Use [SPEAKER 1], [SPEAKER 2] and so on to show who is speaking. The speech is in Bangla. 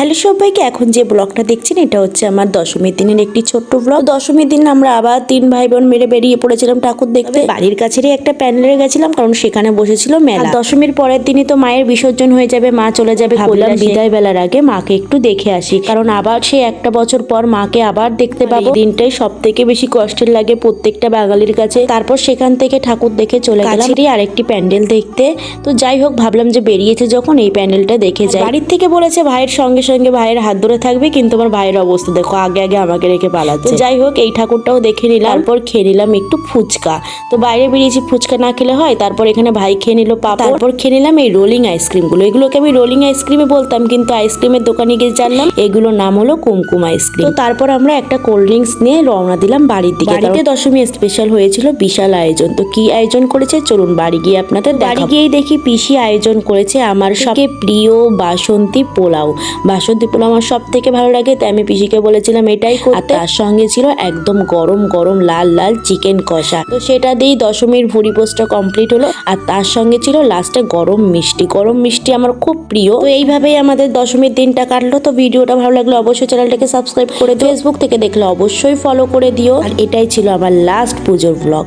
[SPEAKER 1] হ্যালো সবাইকে, এখন যে ব্লগটা দেখছেন এটা হচ্ছে আমার দশমীর দিনের একটি ছোট্ট ব্লগ। দশমীর দিন আমরা আবার 3 ভাই বোন মিলে বেরিয়ে পড়েছিলাম ঠাকুর দেখতে। বাড়ির কাছেরই একটা প্যান্ডেলে গেছিলাম, কারণ সেখানে বসেছিল মেলা। দশমীর পরের দিনই তো মায়ের বিসর্জন হয়ে যাবে, মা চলে যাবে। ভাবলাম বিদায় বেলার আগে মাকে একটু দেখে আসি, কারণ আবার সে একটা বছর পর মাকে আবার দেখতে পাবো। দিনটাই সব থেকে বেশি কষ্টের লাগে প্রত্যেকটা বাঙালির কাছে। তারপর সেখান থেকে ঠাকুর দেখে চলে গেলাম আরেকটি প্যান্ডেল দেখতে। তো যাই হোক, ভাবলাম যে বেরিয়েছে যখন এই প্যান্ডেলটা দেখে যাই। বাড়ির থেকে বলেছে ভাইয়ের সঙ্গে সঙ্গে ভাইয়ের হাত ধরে থাকবে, কিন্তু আমার ভাইয়ের অবস্থা দেখো, আগে আগে আমাকে রেখে পালাচ্ছে। তো যাই হোক, এই ঠাকুরটাও দেখে নিলাম। তারপর খেয়ে নিলাম একটু ফুচকা। তো বাইরে বেরিয়েছি, ফুচকা না খেলে হয়। তারপর এখানে ভাই খেয়ে নিল পাপড়। তারপর খেয়ে নিলাম এই রোলিং আইসক্রিম গুলো। এগুলোকে আমি রোলিং আইসক্রিমে বলতাম, কিন্তু আইসক্রিমের দোকানে গিয়ে জানলাম এগুলোর নাম হলো কুমকুম আইসক্রিম। তো তারপর আমরা একটা কোল্ড ড্রিঙ্কস নিয়ে রওনা দিলাম বাড়ির দিকে। বাড়িতে দশমী স্পেশাল হয়েছিল বিশাল আয়োজন। তো কি আয়োজন করেছে চলুন বাড়ি গিয়ে আপনাদের দেখাবো। বাড়ি গিয়েই দেখি পিসি আয়োজন করেছে আমার সবথেকে প্রিয় বাসন্তী পোলাও। বাসন্তী পোলাও আমার সব থেকে ভালো লাগে, তাই আমি পিসিকে বলেছিলাম এটাই করতে। তার সঙ্গে ছিল একদম গরম গরম লাল লাল চিকেন কষা। তো সেটা দিয়েই দশমীর ভুড়ি পোস্টটা কমপ্লিট হলো। আর তার সঙ্গে ছিল লাস্টে গরম মিষ্টি। গরম মিষ্টি আমার খুব প্রিয়। তো এইভাবেই আমাদের দশমীর দিনটা কাটলো। তো ভিডিওটা ভালো লাগলে অবশ্যই চ্যানেলটাকে সাবস্ক্রাইব করে দিও। ফেসবুক থেকে দেখলে অবশ্যই ফলো করে দিও। আর এটাই ছিল আমার লাস্ট পুজোর ব্লগ।